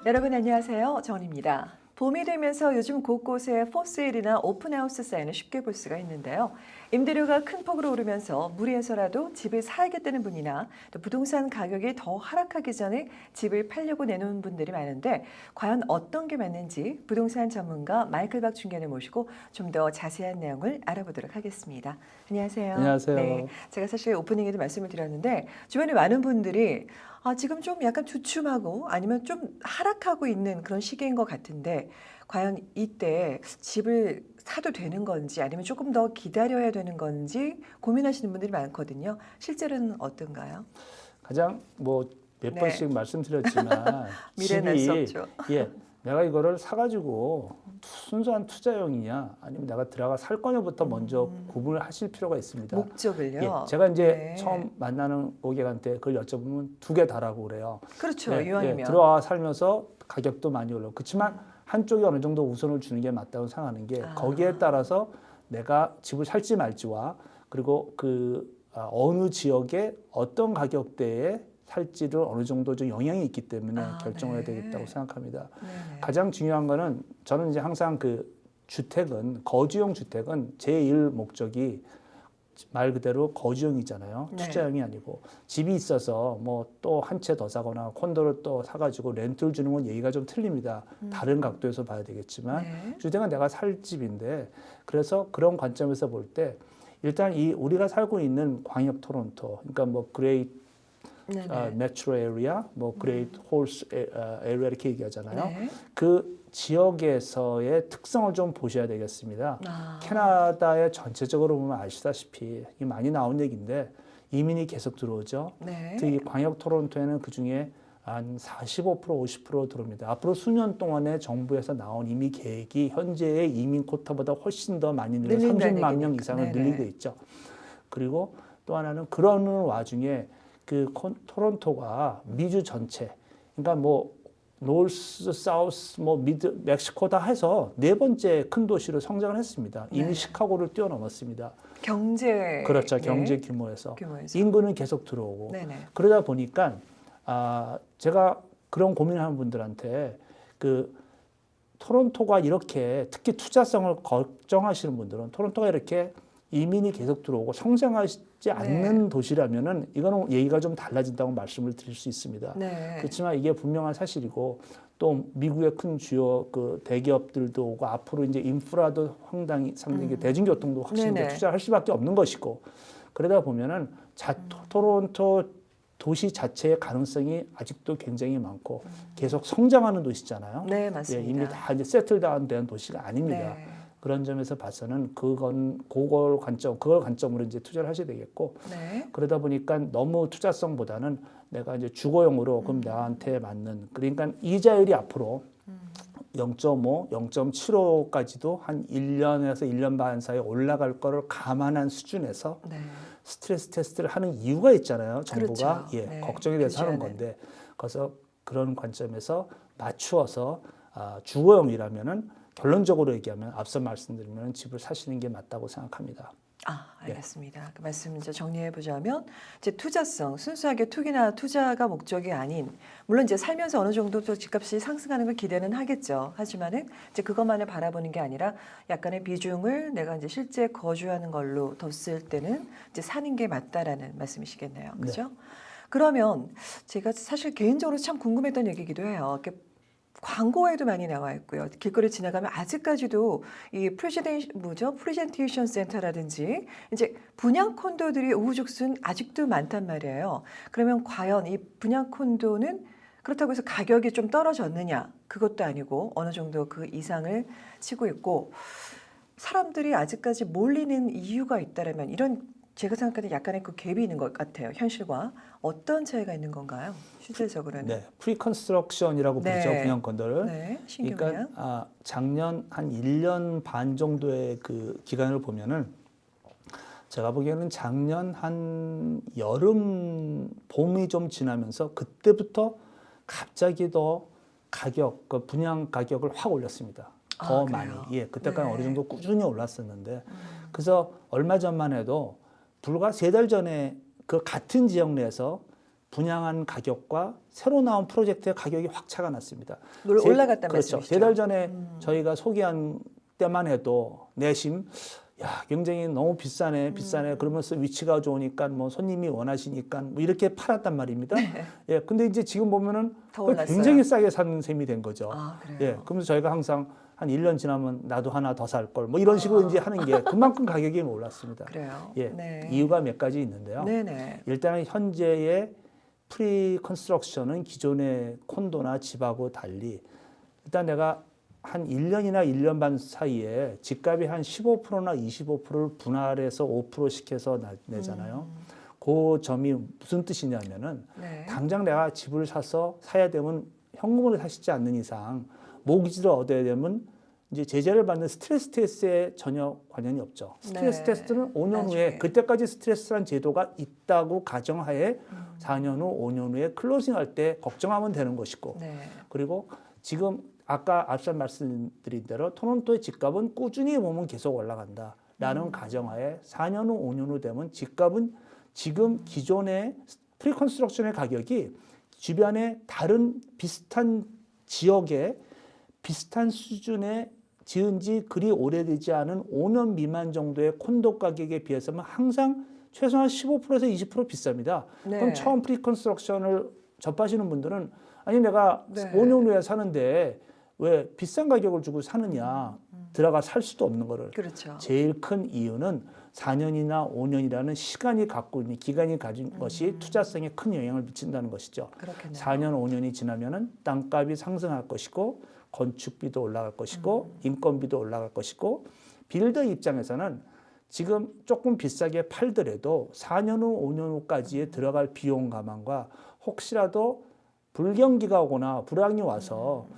여러분 안녕하세요. 정은입니다. 봄이 되면서 요즘 곳곳에 포세일이나 오픈하우스 사인을 쉽게 볼 수가 있는데요. 임대료가 큰 폭으로 오르면서 무리해서라도 집을 사야겠다는 분이나 또 부동산 가격이 더 하락하기 전에 집을 팔려고 내놓은 분들이 많은데 과연 어떤 게 맞는지 부동산 전문가 마이클 박 중견을 모시고 좀 더 자세한 내용을 알아보도록 하겠습니다. 안녕하세요. 안녕하세요. 네, 제가 사실 오프닝에도 말씀을 드렸는데 주변에 많은 분들이 지금 좀 약간 주춤하고 아니면 좀 하락하고 있는 그런 시기인 것 같은데 과연 이때 집을 사도 되는 건지 아니면 조금 더 기다려야 되는 건지 고민하시는 분들이 많거든요. 실제로는 어떤가요? 가장 몇 네. 번씩 말씀드렸지만 미래는 알 수 없죠. 내가 이거를 사가지고 순수한 투자용이냐 아니면 내가 들어가 살 거냐부터 먼저 구분을 하실 필요가 있습니다. 목적을요. 제가 이제 네. 처음 만나는 고객한테 그걸 여쭤보면 두 개 다라고 그래요. 그렇죠. 이왕이면. 들어와 살면서 가격도 많이 올라오고 그렇지만 한쪽이 어느 정도 우선을 주는 게 맞다고 생각하는 게 거기에 따라서 내가 집을 살지 말지와 그리고 어느 지역에 어떤 가격대에 살지를 어느 정도 좀 영향이 있기 때문에 결정을 해야 되겠다고 생각합니다. 네네. 가장 중요한 거는 저는 이제 항상 거주용 주택은 제1 목적이 말 그대로 거주용이잖아요. 네. 투자용이 아니고 집이 있어서 뭐 또 한 채 더 사거나 콘도를 또 사가지고 렌트를 주는 건 얘기가 좀 틀립니다. 다른 각도에서 봐야 되겠지만 주택은 내가 살 집인데 그래서 그런 관점에서 볼 때 일단 우리가 살고 있는 광역 토론토 그러니까 뭐 그레이트 메트로 에리아, 그레이트 홀스 에리아 이렇게 얘기하잖아요. 네. 그 지역에서의 특성을 좀 보셔야 되겠습니다. 캐나다의 전체적으로 보면 아시다시피 이게 많이 나온 얘기인데 이민이 계속 들어오죠. 네. 특히 광역 토론토에는 그 중에 한 45%, 50% 들어옵니다. 앞으로 수년 동안에 정부에서 나온 이미 계획이 현재의 이민 코타보다 훨씬 더 많이 늘려 30만 명 이상을 늘리게 돼 있죠. 그리고 또 하나는 그러는 와중에 토론토가 미주 전체, 그러니까 노스, 사우스, 미드, 멕시코 다 해서 네 번째 큰 도시로 성장을 했습니다. 이미 시카고를 뛰어넘었습니다. 경제. 그렇죠. 경제 규모에서. 인구는 계속 들어오고. 그러다 보니까 제가 그런 고민을 하는 분들한테 토론토가 이렇게 특히 투자성을 걱정하시는 분들은 토론토가 이렇게 이민이 계속 들어오고 성장하지 않는 도시라면은 이거는 얘기가 좀 달라진다고 말씀을 드릴 수 있습니다. 그렇지만 이게 분명한 사실이고 또 미국의 큰 주요 대기업들도 오고 앞으로 이제 인프라도 상당히 대중교통도 확실히 투자할 수밖에 없는 것이고 그러다 보면은 토론토 도시 자체의 가능성이 아직도 굉장히 많고 계속 성장하는 도시잖아요. 네, 맞습니다. 이미 다 이제 세틀다운된 도시가 아닙니다. 그런 점에서 봐서는 그걸 관점으로 이제 투자를 하셔야 되겠고 그러다 보니까 너무 투자성보다는 내가 이제 주거용으로 그럼 나한테 맞는 그러니까 이자율이 앞으로 0.5, 0.75까지도 한 1년에서 1년 반 사이에 올라갈 거를 감안한 수준에서 스트레스 테스트를 하는 이유가 있잖아요. 정부가 그렇죠. 걱정이 돼서 하는 건데 그래서 그런 관점에서 맞추어서 주거용이라면은 결론적으로 얘기하면 앞서 말씀드리면 집을 사시는 게 맞다고 생각합니다. 알겠습니다. 그 말씀 이제 정리해 보자면 이제 투자성, 순수하게 투자가 목적이 아닌 물론 이제 살면서 어느 정도 또 집값이 상승하는 걸 기대는 하겠죠. 하지만은 이제 그것만을 바라보는 게 아니라 약간의 비중을 내가 이제 실제 거주하는 걸로 뒀을 때는 이제 사는 게 맞다라는 말씀이시겠네요. 그렇죠? 그러면 제가 사실 개인적으로 참 궁금했던 얘기기도 해요. 이렇게 광고에도 많이 나와 있고요. 길거리 지나가면 아직까지도 이 프레젠테이션 센터라든지 이제 분양 콘도들이 우후죽순 아직도 많단 말이에요. 그러면 과연 이 분양 콘도는 그렇다고 해서 가격이 좀 떨어졌느냐? 그것도 아니고 어느 정도 그 이상을 치고 있고 사람들이 아직까지 몰리는 이유가 있다라면 이런 제가 생각하는 약간의 그 갭이 있는 것 같아요. 현실과 어떤 차이가 있는 건가요? 실질적으로는. 프리컨스트럭션이라고 부르죠. 분양 건도를. 신규 그러니까 작년 한 1년 반 정도의 그 기간을 보면은 제가 보기에는 작년 한 여름, 봄이 좀 지나면서 그때부터 갑자기 더 분양 가격을 확 올렸습니다. 더 많이. 그때까지 어느 정도 꾸준히 올랐었는데 그래서 얼마 전만 해도 불과 3달 전에 그 같은 지역 내에서 분양한 가격과 새로 나온 프로젝트의 가격이 확 차가 났습니다. 올라갔다는 그렇죠. 말씀이시죠? 3달 전에 저희가 소개한 때만 해도 내심 야 굉장히 너무 비싸네 그러면서 위치가 좋으니까 뭐 손님이 원하시니까 뭐 이렇게 팔았단 말입니다. 예, 근데 이제 지금 보면은 더 올랐어요. 굉장히 싸게 산 셈이 된 거죠. 아, 그래요? 예, 그러면서 저희가 항상 한 1년 지나면 나도 하나 더 살 걸 뭐 이런 식으로 이제 하는 게 그만큼 가격이 올랐습니다. 그래요. 예, 네. 이유가 몇 가지 있는데요. 네네. 일단은 현재의 프리 컨스트럭션은 기존의 콘도나 집하고 달리 일단 내가 한 1년이나 1년 반 사이에 집값이 한 15%나 25%를 분할해서 5%씩 해서 내잖아요. 그 점이 무슨 뜻이냐면은 네. 당장 내가 집을 사야 되면 현금으로 사시지 않는 이상 모기지를 얻어야 되면 이제 제재를 받는 스트레스 테스트에 전혀 관련이 없죠. 스트레스 네. 테스트는 5년 나중에. 후에 그때까지 스트레스란 제도가 있다고 가정하에 4년 후, 5년 후에 클로징할 때 걱정하면 되는 것이고 네. 그리고 지금 아까 앞서 말씀드린 대로 토론토의 집값은 꾸준히 보면 계속 올라간다라는 가정하에 4년 후, 5년 후 되면 집값은 지금 기존의 프리컨스트럭션의 가격이 주변의 다른 비슷한 지역에 비슷한 수준의 지은 지 그리 오래되지 않은 5년 미만 정도의 콘도 가격에 비해서는 항상 최소한 15%에서 20% 비쌉니다. 네. 그럼 처음 프리컨스트럭션을 접하시는 분들은 아니 내가 네. 5년 후에 사는데 왜 비싼 가격을 주고 사느냐 들어가 살 수도 없는 거를 그렇죠. 제일 큰 이유는 4년이나 5년이라는 시간이 갖고 있는 기간이 가진 것이 투자성에 큰 영향을 미친다는 것이죠. 그렇겠네요. 4년, 5년이 지나면은 땅값이 상승할 것이고 건축비도 올라갈 것이고 인건비도 올라갈 것이고 빌더 입장에서는 지금 조금 비싸게 팔더라도 4년 후, 5년 후까지에 들어갈 비용 감안과 혹시라도 불경기가 오거나 불황이 와서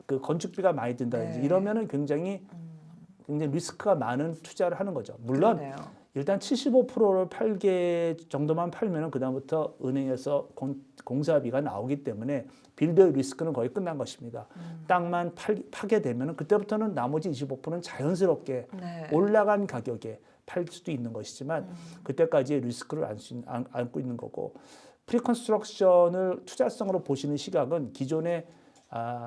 그 건축비가 많이 든다든지 네. 이러면은 굉장히 리스크가 많은 투자를 하는 거죠. 물론 그러네요. 일단 75%를 팔게 정도만 팔면은 그다음부터 은행에서 공사비가 나오기 때문에 빌더의 리스크는 거의 끝난 것입니다. 땅만 파게 되면은 그때부터는 나머지 25%는 자연스럽게 네. 올라간 가격에 팔 수도 있는 것이지만 그때까지의 리스크를 안고 있는 거고 프리컨스트럭션을 투자성으로 보시는 시각은 기존의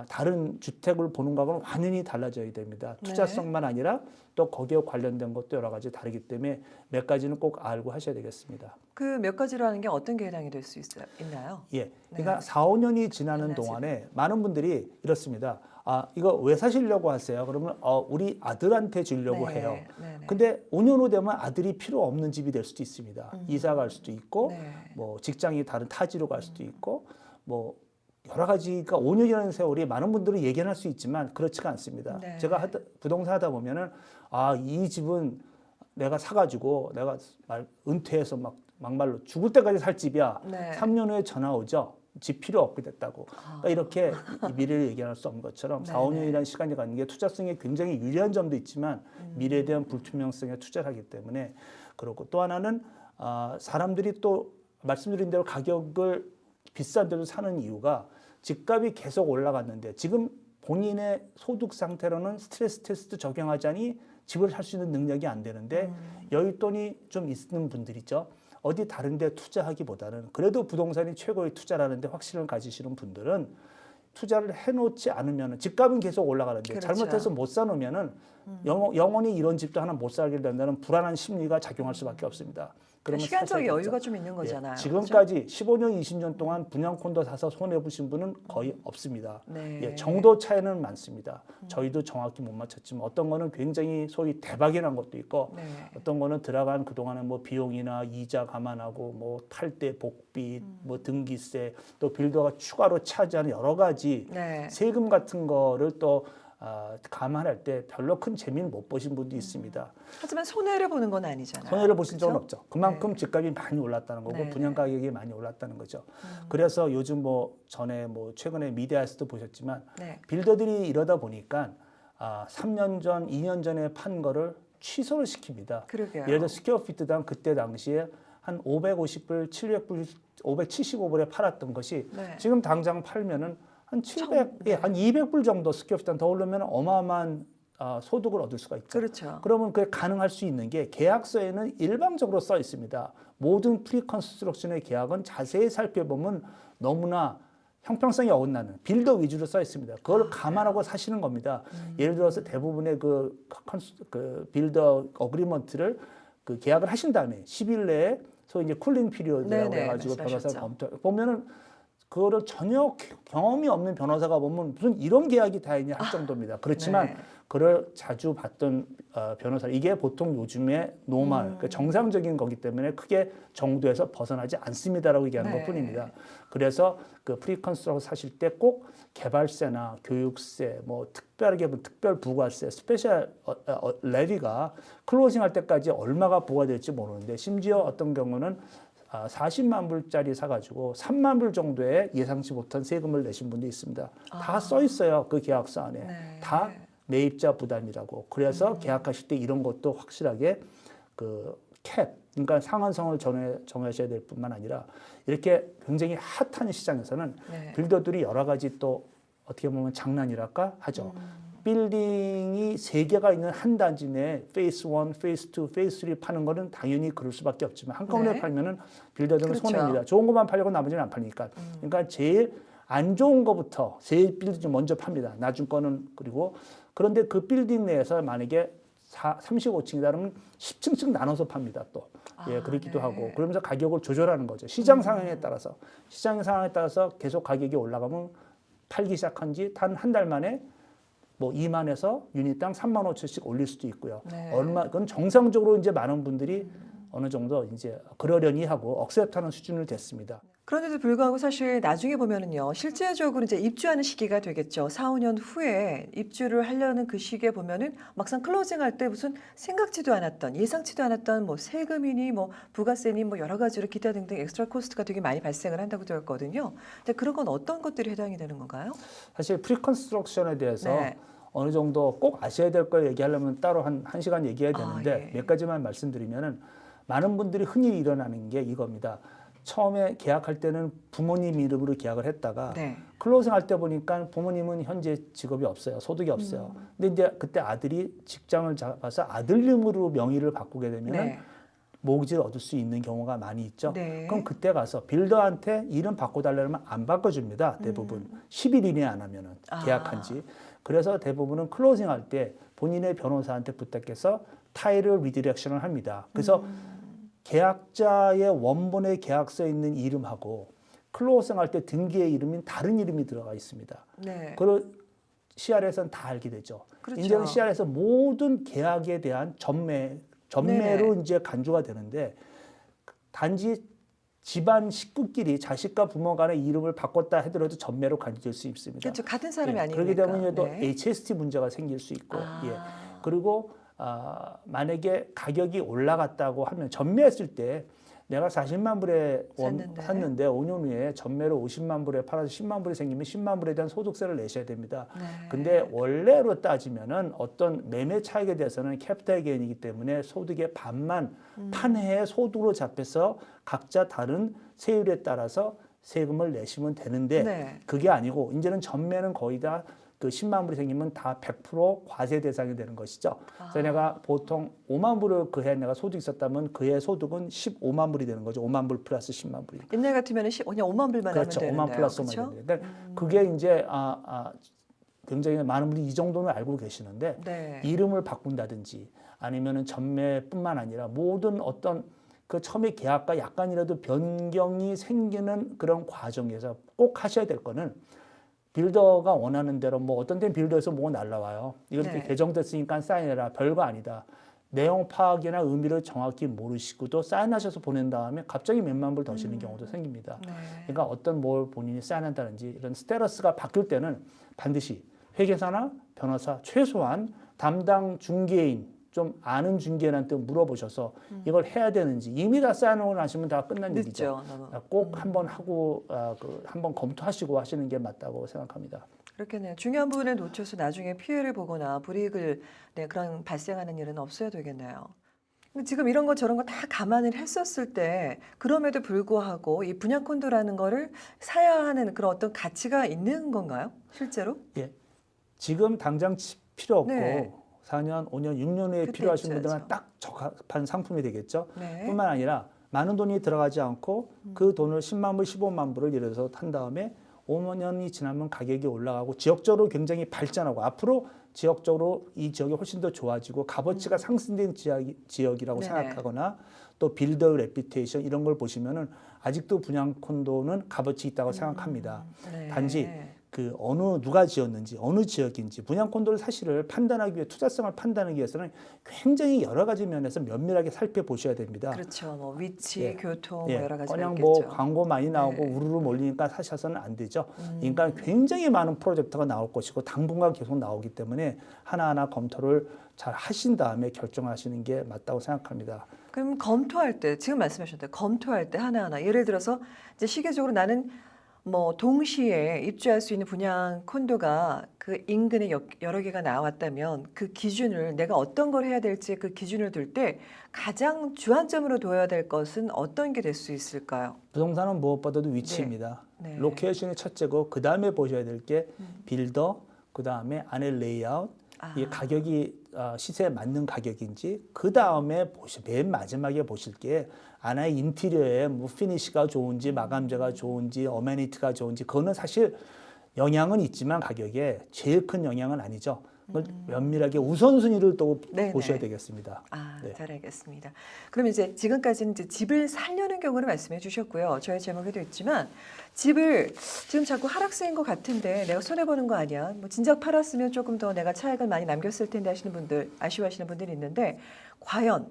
다른 주택을 보는 거하고는 완전히 달라져야 됩니다. 투자성만 아니라 또 거기에 관련된 것도 여러 가지 다르기 때문에 몇 가지는 꼭 알고 하셔야 되겠습니다. 그 몇 가지라는 게 어떤 게 해당이 될 수 있나요? 예. 그러니까 4, 5년이 지나는 동안에 많은 분들이 이렇습니다. 이거 왜 사시려고 하세요? 그러면 우리 아들한테 주려고 네. 해요. 네네. 근데 5년 후 되면 아들이 필요 없는 집이 될 수도 있습니다. 이사 갈 수도 있고 네. 뭐 직장이 다른 타지로 갈 수도 있고 뭐 여러 가지가 5년이라는 세월이 많은 분들은 예견할 수 있지만 그렇지가 않습니다. 네. 제가 부동산 하다 보면은 이 집은 내가 사가지고 내가 은퇴해서 막말로 죽을 때까지 살 집이야. 네. 3년 후에 전화 오죠. 집 필요 없게 됐다고. 그러니까 이렇게 미래를 얘기할 수 없는 것처럼 4, 5년이라는 시간이 가는 게 투자성에 굉장히 유리한 점도 있지만 미래에 대한 불투명성에 투자를 하기 때문에 그렇고 또 하나는 사람들이 또 말씀드린 대로 가격을 비싼 데도 사는 이유가 집값이 계속 올라갔는데 지금 본인의 소득 상태로는 스트레스 테스트 적용하자니 집을 살 수 있는 능력이 안 되는데 여윳돈이 좀 있는 분들이죠. 어디 다른 데 투자하기보다는 그래도 부동산이 최고의 투자라는 데 확신을 가지시는 분들은 투자를 해놓지 않으면 집값은 계속 올라가는데 그렇죠. 잘못해서 못 사놓으면은 영원히 이런 집도 하나 못 살게 된다는 불안한 심리가 작용할 수밖에 없습니다. 그러면 시간적 사셔야 여유가 되죠. 좀 있는 거잖아요. 지금까지 15년, 20년 동안 분양 콘도 사서 손해 보신 분은 거의 없습니다. 네. 정도 차이는 많습니다. 저희도 정확히 못 맞췄지만 어떤 거는 굉장히 소위 대박이 난 것도 있고 네. 어떤 거는 들어간 그동안에 뭐 비용이나 이자 감안하고 뭐 탈때 복비, 뭐 등기세, 또 빌더가 추가로 차지하는 여러 가지 네. 세금 같은 거를 또 감안할 때 별로 큰 재미를 못 보신 분도 있습니다. 하지만 손해를 보는 건 아니잖아요. 손해를 보신 적은 그렇죠? 없죠. 그만큼 집값이 많이 올랐다는 거고 네. 분양 가격이 많이 올랐다는 거죠. 그래서 요즘 최근에 미디어에서도 보셨지만 네. 빌더들이 이러다 보니까 3년 전, 2년 전에 판 거를 취소를 시킵니다. 그러게요. 예를 들어 스퀘어피트당 그때 당시에 한 550불, 700불, 575불에 팔았던 것이 네. 지금 당장 팔면은 한 700, 한 200불 정도 스퀘어피트당 더 오르면 어마어마한 소득을 얻을 수가 있죠. 그렇죠. 그러면 그게 가능할 수 있는 게 계약서에는 일방적으로 써 있습니다. 모든 프리컨스트럭션의 계약은 자세히 살펴보면 너무나 형평성이 어긋나는 빌더 위주로 써 있습니다. 그걸 감안하고 사시는 겁니다. 예를 들어서 대부분의 그 빌더 어그리먼트를 그 계약을 하신 다음에 10일 내에 소위 이제 쿨링 피리어드라고 해가지고 변호사가 검토 보면은 그거를 전혀 경험이 없는 변호사가 보면 무슨 이런 계약이 다 있냐 할 정도입니다. 그렇지만 그걸 자주 봤던 변호사 이게 보통 요즘에 노멀 그러니까 정상적인 거기 때문에 크게 정도에서 벗어나지 않습니다라고 얘기하는 것뿐입니다. 그래서 그 프리컨스트럭션 사실 때 꼭 개발세나 교육세 뭐 특별하게 보면 특별 부가세 스페셜 레비가 클로징 할 때까지 얼마가 부과될지 모르는데 심지어 어떤 경우는 40만 불짜리 사가지고 3만 불 정도의 예상치 못한 세금을 내신 분도 있습니다. 다 써 있어요. 그 계약서 안에. 다 매입자 부담이라고. 그래서 계약하실 때 이런 것도 확실하게 그 캡, 그러니까 상한선을 정하셔야 될 뿐만 아니라 이렇게 굉장히 핫한 시장에서는 빌더들이 여러 가지 또 어떻게 보면 장난이랄까 하죠. 빌딩이 3개가 있는 한 단지 내에 페이스 1, 페이스 2, 페이스 3 파는 거는 당연히 그럴 수밖에 없지만 한꺼번에 팔면은 빌더들은 그렇죠. 손해입니다. 좋은 것만 팔고 나머지는 안 파니까. 그러니까 제일 안 좋은 것부터 제일 빌딩 먼저 팝니다. 나중 거는 그리고 그런데 그 빌딩 내에서 만약에 35층이다 그러면 10층씩 나눠서 팝니다. 또. 예, 그렇기도 하고. 그러면서 가격을 조절하는 거죠. 시장 상황에 따라서. 시장 상황에 따라서 계속 가격이 올라가면 팔기 시작한 지 단 한 달 만에 뭐 2만에서 유닛당 3만 5천씩 올릴 수도 있고요. 그건 정상적으로 이제 많은 분들이 어느 정도 이제 그러려니 하고 억셉트하는 수준을 됐습니다. 그런데도 불구하고 사실 나중에 보면은요, 실제적으로 이제 입주하는 시기가 되겠죠. 4, 5년 후에 입주를 하려는 그 시기에 보면은 막상 클로징 할 때 무슨 생각지도 않았던, 예상치도 않았던 뭐 세금이니 뭐 부가세니 뭐 여러 가지로 기타 등등 엑스트라 코스트가 되게 많이 발생을 한다고 들었거든요. 근데 그런 건 어떤 것들이 해당이 되는 건가요? 사실 프리컨스트럭션에 대해서 어느 정도 꼭 아셔야 될 걸 얘기하려면 따로 한 시간 얘기해야 되는데 몇 가지만 말씀드리면은 많은 분들이 흔히 일어나는 게 이겁니다. 처음에 계약할 때는 부모님 이름으로 계약을 했다가 클로징 할 때 보니까 부모님은 현재 직업이 없어요. 소득이 없어요. 근데 이제 그때 아들이 직장을 잡아서 아들 이름으로 명의를 바꾸게 되면은 모기지를 얻을 수 있는 경우가 많이 있죠. 그럼 그때 가서 빌더한테 이름 바꿔달라면 안 바꿔줍니다. 대부분 10일 이내에 안 하면은 계약한 지. 그래서 대부분은 클로징 할 때 본인의 변호사한테 부탁해서 타이틀 리디렉션을 합니다. 그래서 계약자의 원본의 계약서에 있는 이름하고 클로징 할 때 등기의 이름인 다른 이름이 들어가 있습니다. 그걸 CR에서는 다 알게 되죠. 이제는 CR에서 모든 계약에 대한 전매로 이제 간주가 되는데 단지 집안 식구끼리 자식과 부모 간의 이름을 바꿨다 하더라도 전매로 간주될 수 있습니다. 그렇죠. 같은 사람이 아니니까. 그렇게 되면 또 HST 문제가 생길 수 있고, 그리고 만약에 가격이 올라갔다고 하면 전매했을 때 내가 40만 불에 샀는데 5년 후에 전매로 50만 불에 팔아서 10만 불이 생기면 10만 불에 대한 소득세를 내셔야 됩니다. 근데 원래로 따지면은 어떤 매매 차익에 대해서는 캐피탈 게인이기 때문에 소득의 반만 판회의 소득으로 잡혀서 각자 다른 세율에 따라서 세금을 내시면 되는데 그게 아니고 이제는 전매는 거의 다 그 10만 불이 생기면 다 100% 과세 대상이 되는 것이죠. 그래서 내가 보통 5만 불을 그 해 내가 소득이 있었다면 그 해 소득은 15만 불이 되는 거죠. 5만 불 플러스 10만 불이. 옛날 같으면 그냥 5만 불만 그렇죠. 하면 되는데요. 5만 플러스 5만 되는데. 그러니까 그게 이제 굉장히 많은 분들이 이 정도는 알고 계시는데 이름을 바꾼다든지 아니면은 전매뿐만 아니라 모든 어떤 그 처음에 계약과 약간이라도 변경이 생기는 그런 과정에서 꼭 하셔야 될 거는 빌더가 원하는 대로 뭐 어떤 때는 빌더에서 뭐가 날라와요. 이거 이렇게 개정됐으니까 사인해라. 별거 아니다. 내용 파악이나 의미를 정확히 모르시고도 사인하셔서 보낸 다음에 갑자기 몇만 불 더 주는 경우도 생깁니다. 그러니까 어떤 뭘 본인이 사인한다든지 이런 스테러스가 바뀔 때는 반드시 회계사나 변호사 최소한 담당 중개인 좀 아는 중개인한테 물어보셔서 이걸 해야 되는지 이미 다 사인을 하시면 다 끝난 얘기죠. 꼭 한번 하고 한번 검토하시고 하시는 게 맞다고 생각합니다. 그렇겠네요. 중요한 부분을 놓쳐서 나중에 피해를 보거나 불이익을 그런 발생하는 일은 없어야 되겠네요. 근데 지금 이런 거 저런 거 다 감안을 했었을 때 그럼에도 불구하고 이 분양콘도라는 거를 사야 하는 그런 어떤 가치가 있는 건가요? 실제로? 예. 지금 당장 필요 없고 4년, 5년, 6년 후에 그때 필요하신 있어야죠. 분들은 딱 적합한 상품이 되겠죠. 네. 뿐만 아니라 많은 돈이 들어가지 않고 그 돈을 10만 불, 15만 불을 예를 들어서 탄 다음에 5년이 지나면 가격이 올라가고 지역적으로 굉장히 발전하고 앞으로 지역적으로 이 지역이 훨씬 더 좋아지고 값어치가 상승된 지역이라고 네네. 생각하거나 또 빌더 레피테이션 이런 걸 보시면은 아직도 분양 콘도는 값어치 있다고 생각합니다. 네. 단지 그 누가 지었는지 어느 지역인지 분양 콘도를 사실을 판단하기 위해 투자성을 판단하기 위해서는 굉장히 여러 가지 면에서 면밀하게 살펴보셔야 됩니다. 그렇죠. 뭐 위치, 예. 교통 예, 뭐 여러 가지가 그냥 있겠죠. 뭐 광고 많이 나오고 네. 우르르 몰리니까 사셔서는 안 되죠. 그러니까 굉장히 많은 프로젝트가 나올 것이고 당분간 계속 나오기 때문에 하나하나 검토를 잘 하신 다음에 결정하시는 게 맞다고 생각합니다. 그럼 검토할 때 지금 말씀하셨는데 검토할 때 하나하나 예를 들어서 이제 시기적으로 나는 뭐 동시에 입주할 수 있는 분양 콘도가 그 인근에 여러 개가 나왔다면 그 기준을 내가 어떤 걸 해야 될지 그 기준을 둘 때 가장 주안점으로 둬야 될 것은 어떤 게 될 수 있을까요? 부동산은 무엇보다도 위치입니다. 네. 로케이션이 첫째고 그 다음에 보셔야 될 게 빌더, 그 다음에 안에 레이아웃, 이 가격이 시세에 맞는 가격인지 그 다음에 맨 마지막에 보실 게 안에 인테리어에 뭐 피니시가 좋은지 마감재가 좋은지 어메니티가 좋은지 그거는 사실 영향은 있지만 가격에 제일 큰 영향은 아니죠. 그걸 면밀하게 우선순위를 또 네네. 보셔야 되겠습니다. 네. 잘 알겠습니다. 그럼 이제 지금까지는 이제 집을 살려는 경우를 말씀해 주셨고요. 저희 제목에도 있지만 집을 지금 자꾸 하락세인 것 같은데 내가 손해보는 거 아니야. 뭐 진작 팔았으면 조금 더 내가 차익을 많이 남겼을 텐데 하시는 분들, 아쉬워하시는 분들이 있는데 과연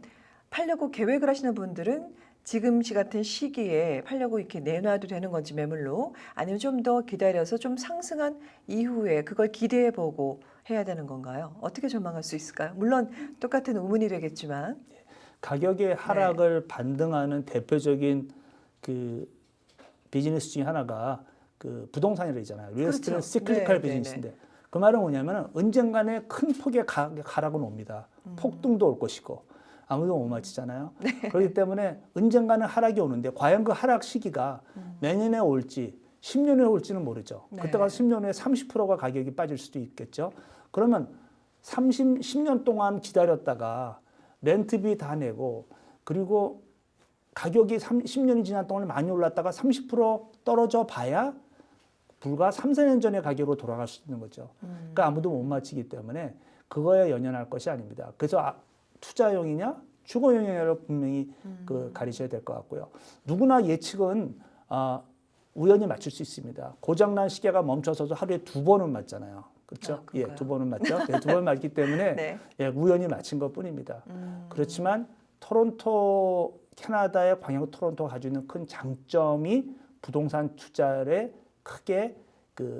팔려고 계획을 하시는 분들은 지금 같은 시기에 팔려고 이렇게 내놔도 되는 건지 매물로 아니면 좀 더 기다려서 좀 상승한 이후에 그걸 기대해 보고 해야 되는 건가요? 어떻게 전망할 수 있을까요? 물론 똑같은 의문이 되겠지만 가격의 하락을 반등하는 대표적인 그 비즈니스 중에 하나가 그 부동산이라고 있잖아요. 리얼스테이트는 그렇죠. 시클리컬 네, 비즈니스인데 그 말은 뭐냐면 언젠가는 큰 폭의 하락은 옵니다. 폭등도 올 것이고 아무도 못 맞히잖아요. 그렇기 때문에 언젠가는 하락이 오는데 과연 그 하락 시기가 내년에 올지 10년 후에 올지는 모르죠. 네. 그때 가서 10년 후에 30%가 가격이 빠질 수도 있겠죠. 그러면 10년 동안 기다렸다가 렌트비 다 내고 그리고 가격이 10년이 지난 동안 많이 올랐다가 30% 떨어져 봐야 불과 3, 4년 전의 가격으로 돌아갈 수 있는 거죠. 그러니까 아무도 못 맞히기 때문에 그거에 연연할 것이 아닙니다. 그래서 투자용이냐 주거용이냐를 분명히 가리셔야 될 것 같고요. 누구나 예측은 우연히 맞출 수 있습니다. 고장난 시계가 멈춰서도 하루에 2번은 맞잖아요. 그렇죠? 예, 2번은 맞죠. 예, 2번 맞기 때문에 네. 예, 우연히 맞힌 것 뿐입니다. 그렇지만 토론토, 캐나다의 광역 토론토가 가지고 있는 큰 장점이 부동산 투자에 크게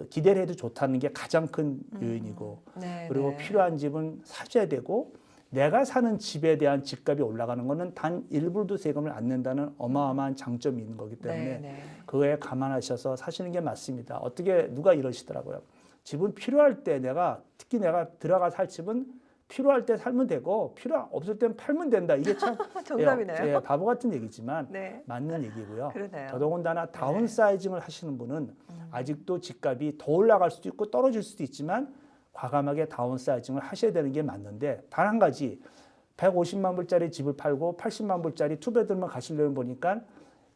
기대를 해도 좋다는 게 가장 큰 요인이고 네, 그리고 네. 필요한 집은 사줘야 되고 내가 사는 집에 대한 집값이 올라가는 거는 단 1불도 세금을 안 낸다는 어마어마한 장점이 있는 거기 때문에 네, 네. 그거에 감안하셔서 사시는 게 맞습니다. 어떻게 누가 이러시더라고요. 집은 필요할 때 특히 내가 들어가 살 집은 필요할 때 살면 되고 필요 없을 땐 팔면 된다. 이게 참 정답이네요. 예, 바보 같은 얘기지만 네. 맞는 얘기고요. 그러네요. 더더군다나 다운사이징을 하시는 분은 아직도 집값이 더 올라갈 수도 있고 떨어질 수도 있지만 과감하게 다운사이징을 하셔야 되는 게 맞는데 단 한 가지 150만 불짜리 집을 팔고 80만 불짜리 투베드룸을 가시려면 보니까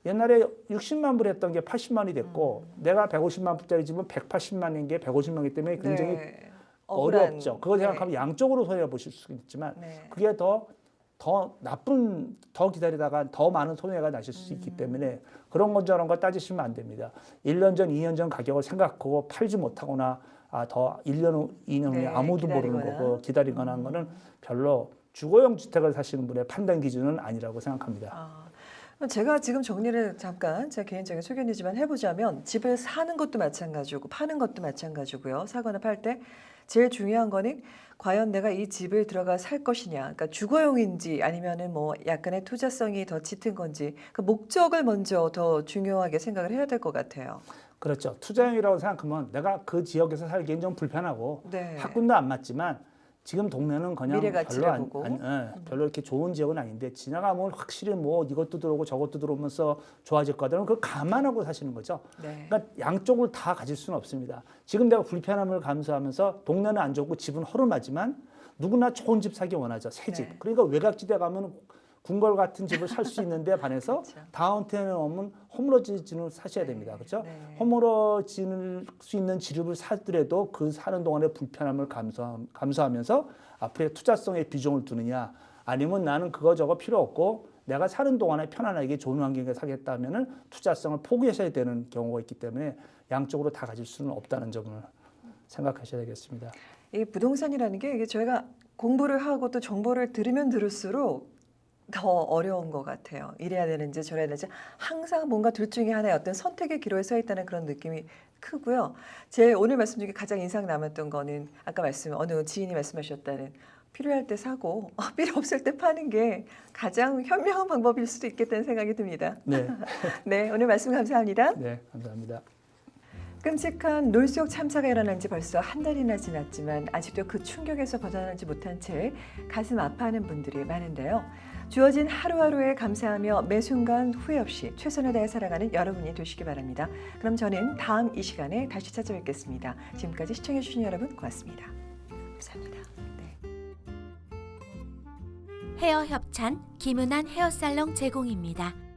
옛날에 60만 불 했던 게 80만 원이 됐고 내가 150만 불짜리 집은 180만인 게 150만이기 때문에 굉장히 네. 어렵죠. 그거 네. 생각하면 양쪽으로 손해 보실 수 있지만 네. 그게 더 기다리다가 더 많은 손해가 나실 수 있기 때문에 그런 건 저런 거 따지시면 안 됩니다. 1년 전, 2년 전 가격을 생각하고 팔지 못하거나 더 1년 후, 2년 후에 네, 아무도 모르는 기다리거나. 거고 기다리거나 하는 거는 별로 주거용 주택을 사시는 분의 판단 기준은 아니라고 생각합니다. 그럼 제가 지금 정리를 잠깐 제 개인적인 소견이지만 해보자면 집을 사는 것도 마찬가지고 파는 것도 마찬가지고요. 사거나 팔 때 제일 중요한 거는 과연 내가 이 집을 들어가 살 것이냐. 그러니까 주거용인지 아니면은 뭐 약간의 투자성이 더 짙은 건지 그 목적을 먼저 더 중요하게 생각을 해야 될 것 같아요. 그렇죠. 투자용이라고 생각하면 내가 그 지역에서 살기엔 좀 불편하고 네. 학군도 안 맞지만 지금 동네는 그냥 미래 가치를 별로 보고. 별로 이렇게 좋은 지역은 아닌데 지나가면 확실히 뭐 이것도 들어오고 저것도 들어오면서 좋아질 거다는 그걸 감안하고 사시는 거죠. 네. 그러니까 양쪽을 다 가질 수는 없습니다. 지금 내가 불편함을 감수하면서 동네는 안 좋고 집은 허름하지만 누구나 좋은 집 사기 원하죠. 새 집. 네. 그러니까 외곽지대 가면 궁궐 같은 집을 살 수 있는데 반해서 그렇죠. 다운타운에 오면 허물어지는 사셔야 됩니다. 그렇죠? 네. 허물어질 수 있는 집을 사더라도 그 사는 동안의 불편함을 감수하면서 앞으로의 투자성에 비중을 두느냐, 아니면 나는 그거 저거 필요 없고 내가 사는 동안에 편안하게 좋은 환경에 사겠다 하면은 투자성을 포기하셔야 되는 경우가 있기 때문에 양쪽으로 다 가질 수는 없다는 점을 생각하셔야 되겠습니다. 이 부동산이라는 게 이게 저희가 공부를 하고 또 정보를 들으면 들을수록 더 어려운 것 같아요. 이래야 되는지 저래야 되는지 항상 뭔가 둘 중에 하나의 어떤 선택의 기로에 서 있다는 그런 느낌이 크고요. 제 오늘 말씀 중에 가장 인상 남았던 거는 아까 어느 지인이 말씀하셨다는 필요할 때 사고 필요 없을 때 파는 게 가장 현명한 방법일 수도 있겠다는 생각이 듭니다. 네, 네, 오늘 말씀 감사합니다. 네, 감사합니다. 끔찍한 놀속 참사가 일어난 지 벌써 한 달이나 지났지만 아직도 그 충격에서 벗어나지 못한 채 가슴 아파하는 분들이 많은데요. 주어진 하루하루에 감사하며 매 순간 후회 없이 최선을 다해 살아가는 여러분이 되시기 바랍니다. 그럼 저는 다음 이 시간에 다시 찾아뵙겠습니다. 지금까지 시청해 주신 여러분 고맙습니다. 감사합니다. 네. 헤어 협찬 김은한 헤어살롱 제공입니다.